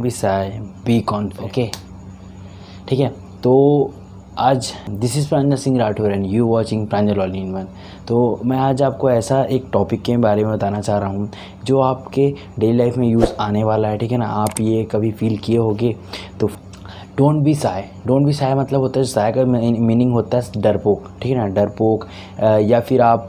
Be shy, be confident. Okay, ठीक है। तो आज this is Pranjal Singh Rathore and you watching Pranjal all in one. तो मैं आज आपको ऐसा एक टॉपिक के बारे में बताना चाह रहा हूँ जो आपके डेली लाइफ में यूज़ आने वाला है, ठीक है ना। आप ये कभी फील किए होंगे। तो don't be shy. Don't be shy मतलब होता है, शाय का मीनिंग होता है डरपोक, ठीक है ना। डरपोक या फिर आप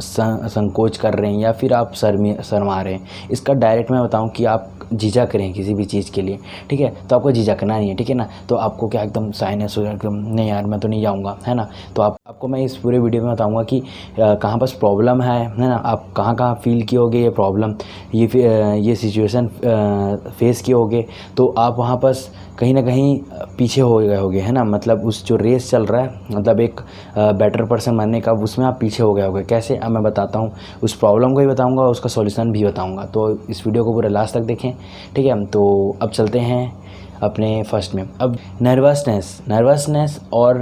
संकोच कर रहे हैं या फिर आप शर्मा रहे हैं। इसका डायरेक्ट मैं बताऊं कि आप झिझक रहे हैं किसी भी चीज़ के लिए, ठीक है। तो आपको झिझकना नहीं है, ठीक है ना। तो आपको क्या एकदम शायनेस हो जाए, एकदम नहीं यार मैं तो नहीं जाऊँगा, है ना। तो आपको मैं इस पूरे वीडियो में बताऊँगा कि कहाँ पर प्रॉब्लम है ना। आप कहाँ कहाँ फील किए होगे ये प्रॉब्लम, ये सिचुएशन फेस किए होगे। तो आप वहाँ पर कहीं ना कहीं पीछे हो गए होगे, है ना। मतलब उस जो रेस चल रहा है, मतलब एक बेटर पर्सन बनने का, उसमें आप पीछे हो गए होगे। कैसे, अब मैं बताता हूँ। उस प्रॉब्लम को ही बताऊँगा, उसका सॉल्यूशन भी बताऊँगा। तो इस वीडियो को पूरा लास्ट तक देखें, ठीक है। तो अब चलते हैं अपने फर्स्ट में। अब नर्वसनेस और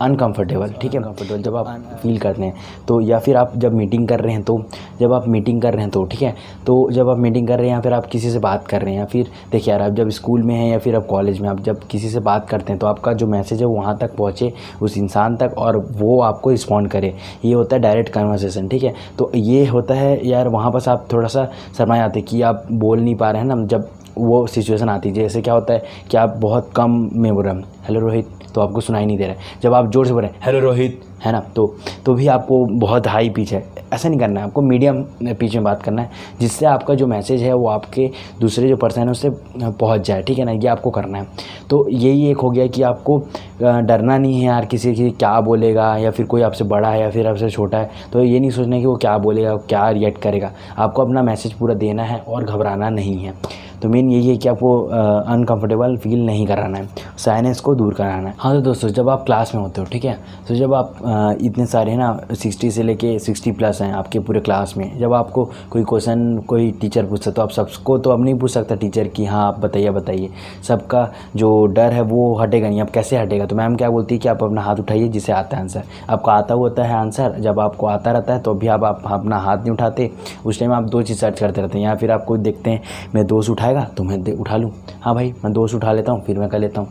अनकंफर्टेबल, ठीक है। कंफर्टेबल जब आप फील करते हैं तो, या फिर आप जब मीटिंग कर रहे हैं तो, जब आप मीटिंग कर रहे हैं तो, ठीक है। तो जब आप मीटिंग कर रहे हैं या फिर आप किसी से बात कर रहे हैं, या फिर देखिए यार, आप जब स्कूल में हैं या फिर आप कॉलेज में, आप जब किसी से बात करते हैं तो आपका जो मैसेज है वो वहाँ तक पहुँचे उस इंसान तक और वो आपको रिस्पॉन्ड करे, ये होता है डायरेक्ट कन्वर्सेशन, ठीक है। तो ये होता है यार, वहाँ पर आप थोड़ा सा शर्मा जाते कि आप बोल नहीं पा रहे हैं ना। जब वो सिचुएशन आती है, जैसे क्या होता है कि आप बहुत कम में बोल रहे हैं हेलो रोहित, तो आपको सुनाई नहीं दे रहा है। जब आप जोर से बोल रहे हैं हेलो रोहित, है ना, तो भी आपको बहुत हाई पिच है। ऐसा नहीं करना है, आपको मीडियम पिच में बात करना है, जिससे आपका जो मैसेज है वो आपके दूसरे जो पर्सन है उससे पहुंच जाए, ठीक है ना। ये आपको करना है। तो यही एक हो गया कि आपको डरना नहीं है यार किसी की क्या बोलेगा, या फिर कोई आपसे बड़ा है या फिर आपसे छोटा है, तो ये नहीं सोचना कि वो क्या बोलेगा, क्या रिएक्ट करेगा। आपको अपना मैसेज पूरा देना है और घबराना नहीं है। तो मेन यही है कि आपको अनकंफर्टेबल फील नहीं कराना है, शायनेस को दूर कराना है। हाँ तो दोस्तों, जब आप क्लास में होते हो, ठीक है, तो जब आप इतने सारे हैं ना 60 से लेके 60+ हैं आपके पूरे क्लास में, जब आपको कोई क्वेश्चन कोई टीचर पूछता तो आप सबको तो अब नहीं पूछ सकता टीचर कि हाँ आप बताइए। सबका जो डर है वो हटेगा नहीं। अब कैसे हटेगा, तो मैम क्या बोलती है कि आप अपना हाथ उठाइए जिसे आता है आंसर। आपको आता होता है आंसर, जब आपको आता रहता है तो भी आप अपना हाथ नहीं उठाते। उस टाइम आप दो चीज़ सर्च करते रहते हैं, या फिर आपको देखते हैं मैं दोस्त उठाएगा तो मैं उठा लूँ, हाँ भाई मैं दोस्त उठा लेता हूँ फिर मैं कर लेता हूँ।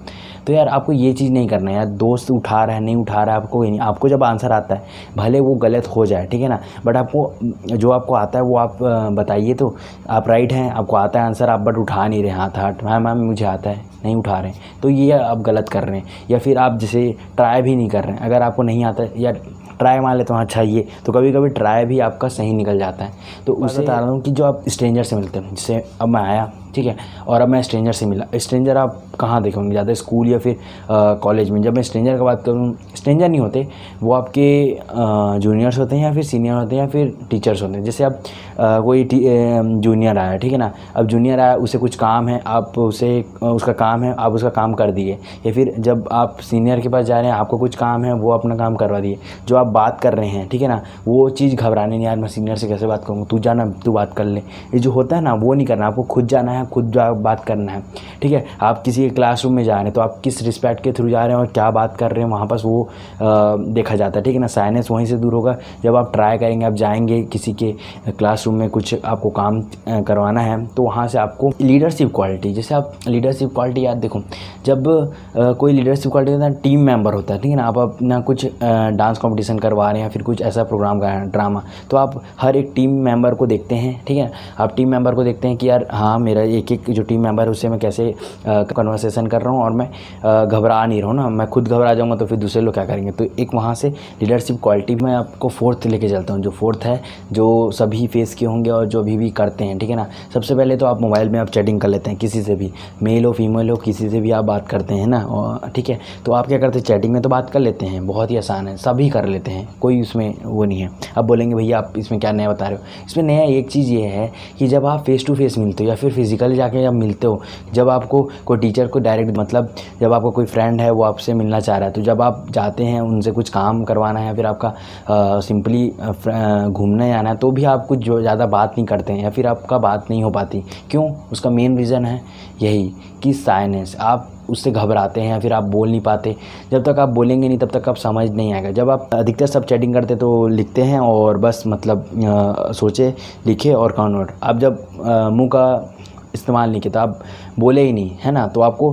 तो यार आपको ये चीज़ नहीं करना है यार, दोस्त उठा रहा है नहीं उठा रहा है आपको नहीं। आपको जब आंसर आता है भले वो गलत हो जाए, ठीक है ना, बट आपको जो आपको आता है वो आप बताइए। तो आप राइट हैं, आपको आता है आंसर, आप बट उठा नहीं रहे हाथ। मैम मुझे आता है, नहीं उठा रहे हैं, तो ये आप गलत कर रहे हैं। या फिर आप जैसे ट्राई भी नहीं कर रहे हैं, अगर आपको नहीं आता है या ट्राई मान लेते हो अच्छा ये, तो कभी कभी ट्राई भी आपका सही निकल जाता है। तो उससे बता रहा हूँ कि जो आप स्ट्रेंजर से मिलते हैं, जैसे अब मैं आया, ठीक है, और अब मैं स्ट्रेंजर से मिला। स्ट्रेंजर आप कहाँ देखे होंगे ज़्यादा, स्कूल या फिर कॉलेज में। जब मैं स्ट्रेंजर की बात करूँ, स्ट्रेंजर नहीं होते वो, आपके जूनियर्स होते हैं या फिर सीनियर होते हैं या फिर टीचर्स होते हैं। जैसे आप कोई जूनियर आया, ठीक है ना, अब जूनियर आया, उसे कुछ काम है, आप उसे उसका काम है, आप उसका काम कर दिए। या फिर जब आप सीनियर के पास जा रहे हैं, आपको कुछ काम है, वो अपना काम करवा दिए। जो आप बात कर रहे हैं, ठीक है ना, वो चीज़ घबराने नहीं, यार मैं सीनियर से कैसे बात करूँगा, तू जाना तू बात कर ले, ये जो होता है ना वो नहीं करना। आपको खुद जाना है, खुद बात करना है, ठीक है। आप किसी क्लासरूम में जा रहे हैं तो आप किस रिस्पेक्ट के थ्रू जा रहे हैं और क्या बात कर रहे हैं, वहाँ पर वो देखा जाता है, ठीक है ना। साइनेस वहीं से दूर होगा जब आप ट्राई करेंगे। आप जाएंगे किसी के क्लासरूम में, कुछ आपको काम करवाना है, तो वहाँ से आपको लीडरशिप क्वालिटी, जैसे आप लीडरशिप क्वालिटी याद देखो, जब कोई लीडरशिप क्वालिटी होता है, टीम मेंबर होता है, ठीक है ना। आप अपना कुछ डांस कंपटीशन करवा रहे हैं या फिर कुछ ऐसा प्रोग्राम का ड्रामा, तो आप हर एक टीम मेंबर को देखते हैं, ठीक है। आप टीम मेंबर को देखते हैं कि यार हाँ मेरा एक जो टीम मेंबर है उससे मैं कैसे कन्वर्सेशन कर रहा हूँ और मैं घबरा नहीं रहा हूँ ना। मैं खुद घबरा जाऊँगा तो फिर दूसरे लोग क्या करेंगे। तो एक वहाँ से लीडरशिप क्वालिटी में आपको फोर्थ लेके चलता हूँ। जो फोर्थ है, जो सभी फेस किए होंगे और जो अभी भी करते हैं, ठीक है ना। सबसे पहले तो आप मोबाइल में आप चैटिंग कर लेते हैं किसी से भी, मेल हो फीमेल हो, किसी से भी आप बात करते हैं ना, और ठीक है। तो आप क्या करते हैं, चैटिंग में तो बात कर लेते हैं, बहुत ही आसान है, सभी कर लेते हैं, कोई उसमें वो नहीं है। अब बोलेंगे भैया आप इसमें क्या नया बता रहे हो, इसमें नया एक चीज़ ये है कि जब आप फेस टू फेस मिलते हो या फिर फिजिकली जाके जब मिलते हो, जब आपको कोई टीचर को डायरेक्ट, मतलब जब आपका कोई फ्रेंड है वो आपसे मिलना चाह रहा है, तो जब आप जाते हैं उनसे कुछ काम करवाना है या फिर आपका सिंपली घूमने जाना है, तो भी आप कुछ जो ज़्यादा बात नहीं करते हैं या फिर आपका बात नहीं हो पाती। क्यों, उसका मेन रीज़न है यही कि साइनेस, आप उससे घबराते हैं या फिर आप बोल नहीं पाते। जब तक आप बोलेंगे नहीं तब तक आप समझ नहीं आएगा। जब आप अधिकतर सब चैटिंग करते तो लिखते हैं और बस, मतलब सोचे लिखे और कन्वर्ट। आप जब मुंह का इस्तेमाल नहीं किया तो आप बोले ही नहीं, है ना। तो आपको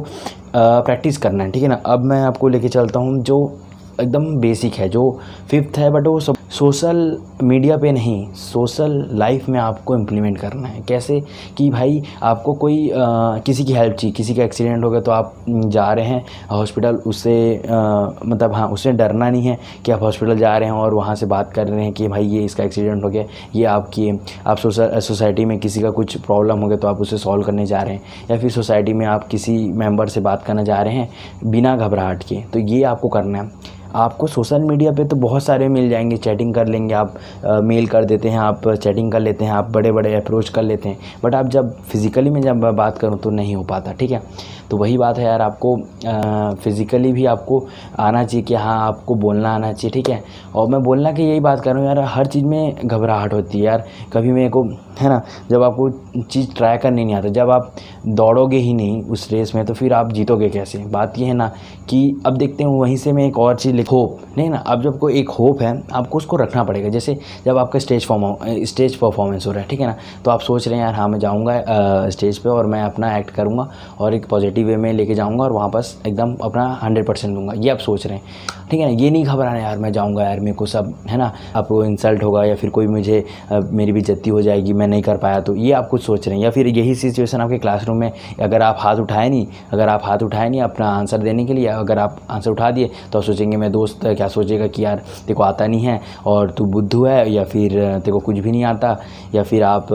प्रैक्टिस करना है, ठीक है ना। अब मैं आपको लेके चलता हूँ जो एकदम बेसिक है, जो 5th है, बट वो सब सोशल मीडिया पे नहीं, सोशल लाइफ में आपको इम्प्लीमेंट करना है। कैसे कि भाई आपको कोई किसी की हेल्प चाहिए, किसी का एक्सीडेंट हो गया तो आप जा रहे हैं हॉस्पिटल, उससे मतलब हाँ, उससे डरना नहीं है कि आप हॉस्पिटल जा रहे हैं और वहाँ से बात कर रहे हैं कि भाई ये इसका एक्सीडेंट हो गया, ये आप सोसाइटी में किसी का कुछ प्रॉब्लम हो गया तो आप उसे सॉल्व करने जा रहे हैं, या फिर सोसाइटी में आप किसी मेंबर से बात करने जा रहे हैं बिना घबराहट के। तो ये आपको करना है। आपको सोशल मीडिया पे तो बहुत सारे मिल जाएंगे, चैटिंग कर लेंगे आप, मेल कर देते हैं आप, चैटिंग कर लेते हैं आप, बड़े बड़े अप्रोच कर लेते हैं, बट आप जब फिज़िकली में जब बात करूँ तो नहीं हो पाता, ठीक है। तो वही बात है यार, आपको फिज़िकली भी आपको आना चाहिए कि हाँ, आपको बोलना आना चाहिए, ठीक है। और मैं बोलना कि यही बात कर रहा हूँ यार, हर चीज़ में घबराहट होती है यार। कभी मेरे को, है ना, जब आपको चीज़ ट्राई करनी नहीं आता, जब आप दौड़ोगे ही नहीं उस रेस में तो फिर आप जीतोगे कैसे। बात ये है ना कि अब देखते हैं वहीं से मैं एक और चीज़ होप नहीं ना, अब जब कोई एक होप है आपको उसको रखना पड़ेगा। जैसे जब आपका स्टेज परफॉर्मेंस हो रहा है, ठीक है ना, तो आप सोच रहे हैं यार हाँ, मैं जाऊँगा स्टेज पे और मैं अपना एक्ट करूँगा और एक पॉजिटिव वे में लेके जाऊँगा और वहाँ पास एकदम अपना 100% दूँगा, ये आप सोच रहे हैं, ठीक है ना। ये नहीं घबराना यार, मैं जाऊँगा यार, मेरे को सब, है ना, आपको इंसल्ट होगा या फिर कोई मुझे मेरी बेइज्जती हो जाएगी, मैं नहीं कर पाया, तो ये आप कुछ सोच रहे हैं। या फिर यही सिचुएशन आपके क्लासरूम में, अगर आप हाथ उठाए नहीं अपना आंसर देने के लिए, अगर आप आंसर उठा दिए तो आप सोचेंगे मैं दोस्त क्या सोचेगा कि यार तेरे को आता नहीं है और तू बुद्धू है, या फिर तेरे को कुछ भी नहीं आता, या फिर आप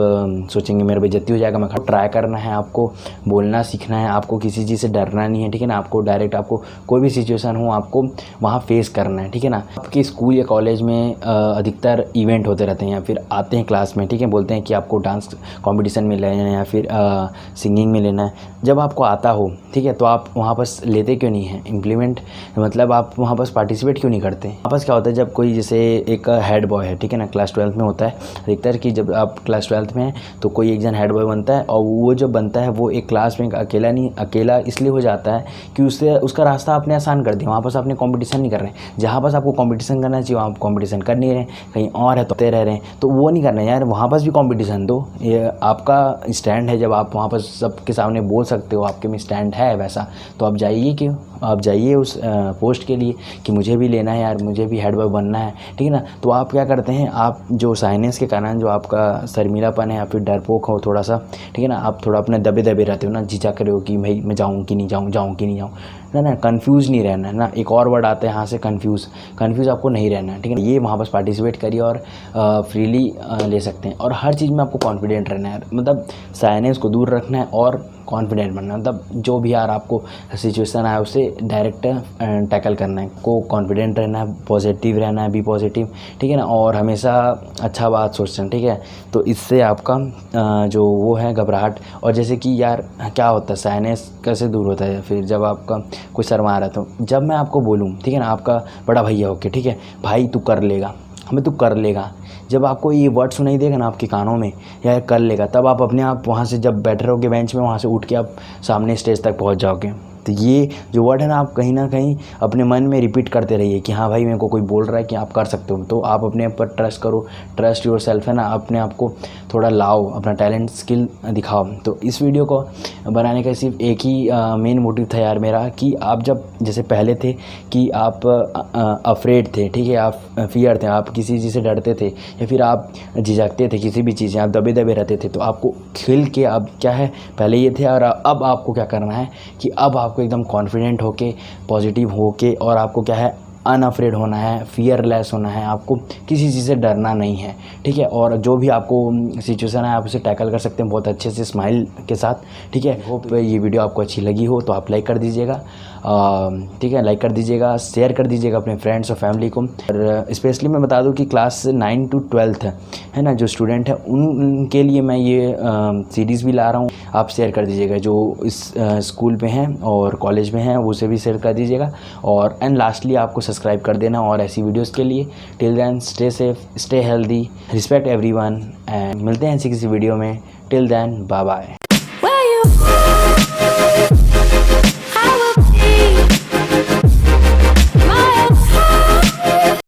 सोचेंगे मेरा बेइज्जती हो जाएगा। मैं ट्राई करना है, आपको बोलना सीखना है, आपको किसी चीज़ से डरना नहीं है, ठीक है ना। आपको डायरेक्ट, आपको कोई भी सिचुएशन हो आपको वहाँ फेस करना है, ठीक है ना। आपके स्कूल या कॉलेज में अधिकतर इवेंट होते रहते हैं या फिर आते हैं क्लास में, ठीक है, बोलते हैं कि आपको डांस कॉम्पिटिशन में लेना है या फिर सिंगिंग में लेना है। जब आपको आता हो, ठीक है, तो आप वहाँ पास लेते क्यों नहीं है इम्प्लीमेंट, मतलब आप वहाँ पास पार्टिसिपेट क्यों नहीं करते। वहाँ पास क्या होता है, जब कोई जैसे एक हेड बॉय है, ठीक है ना, क्लास 12th में होता है अधिकतर कि जब आप क्लास 12th में हैं तो कोई एक जन हेड बॉय बनता है, और वो जो बनता है वो एक क्लास में अकेला इसलिए हो जाता है कि उसका रास्ता आपने आसान कर दिया। वहाँ पास आपने कॉम्पिटिशन नहीं कर रहे हैं, जहाँ पास आपको कॉम्पिटिशन करना चाहिए वहाँ आप कॉम्पिटिशन कर नहीं रहे हैं, कहीं और है तो रह रहे हैं, तो वो नहीं करना है यार। वहाँ पास भी कॉम्पिटिशन दो, ये आपका स्टैंड है, जब आप वहाँ पर सबके सामने बोल सकते हो आपके में स्टैंड है वैसा, तो आप जाइए क्यों, आप जाइए उस पोस्ट के लिए कि मुझे भी लेना है यार, मुझे भी हेड बॉय बनना है, ठीक है ना। तो आप क्या करते हैं, आप जो साइनेंस के कारण जो आपका शर्मीलापन है या फिर डरपोक हो थोड़ा सा, ठीक है ना, आप थोड़ा अपने दबे रहते हो ना, झिझक रहे हो कि भाई मैं जाऊँ कि नहीं जाऊँ कि नहीं जाऊँ, ना कंफ्यूज नहीं रहना है ना। एक और वर्ड आता है यहाँ से, कंफ्यूज आपको नहीं रहना है, ठीक है। ये वहाँ बस पार्टिसिपेट करिए और फ्रीली ले सकते हैं। और हर चीज़ में आपको कॉन्फिडेंट रहना है, मतलब साइनेंस को दूर रखना है और कॉन्फिडेंट बनना, मतलब जो भी यार आपको सिचुएशन आए उसे डायरेक्ट टैकल करना है, को कॉन्फिडेंट रहना है, पॉजिटिव रहना है, बी पॉजिटिव, ठीक है ना, और हमेशा अच्छा बात सोचना, ठीक है। तो इससे आपका जो वो है घबराहट, और जैसे कि यार क्या होता है, साइनेस कैसे दूर होता है, फिर जब आपका कोई शर्मा रहा, तो जब मैं आपको बोलूँ, ठीक है ना, आपका बड़ा भैया होके, ठीक है, भाई तू कर लेगा, हमें तू कर लेगा, जब आपको ये वर्ड सुनाई देगा ना आपके कानों में, या कर लेगा, तब आप अपने आप वहाँ से जब बैठे रहोगे बेंच में, वहाँ से उठ के आप सामने स्टेज तक पहुँच जाओगे। तो ये जो वर्ड है ना, आप कहीं ना कहीं अपने मन में रिपीट करते रहिए कि हाँ भाई मेरे को कोई बोल रहा है कि आप कर सकते हो, तो आप अपने ऊपर ट्रस्ट करो, ट्रस्ट योर सेल्फ, है ना, अपने आप को थोड़ा लाओ, अपना टैलेंट स्किल दिखाओ। तो इस वीडियो को बनाने का सिर्फ एक ही मेन मोटिव था यार मेरा, कि आप जब जैसे पहले थे कि आप अफ्रेड थे, ठीक है, आप फियर थे, आप किसी चीज़ से डरते थे या फिर आप झिझकते थे किसी भी चीज़ से, आप दबे रहते थे, तो आपको खिल के अब क्या है, पहले ये थे और अब आपको क्या करना है कि अब आपको एकदम कॉन्फिडेंट होके, पॉजिटिव होके, और आपको क्या है, अनअफ्रेड होना है, फियरलेस होना है, आपको किसी चीज़ से डरना नहीं है, ठीक है। और जो भी आपको सिचुएशन है आप उसे टैकल कर सकते हैं बहुत अच्छे से, स्माइल के साथ, ठीक है। होप ये वीडियो आपको अच्छी लगी हो तो आप लाइक कर दीजिएगा, ठीक है, लाइक कर दीजिएगा, शेयर कर दीजिएगा अपने फ्रेंड्स और फैमिली को। और स्पेशली मैं बता दूं कि क्लास 9 to 12 है ना, जो स्टूडेंट है उनके लिए मैं ये सीरीज़ भी ला रहा हूँ, आप शेयर कर दीजिएगा, जो इस स्कूल पे हैं और कॉलेज में हैं उसे भी शेयर कर दीजिएगा। और एंड लास्टली आपको सब्सक्राइब कर देना और ऐसी वीडियोज़ के लिए। Till then stay safe, stay healthy, respect everyone, and मिलते हैं ऐसी किसी वीडियो में। Till then bye bye.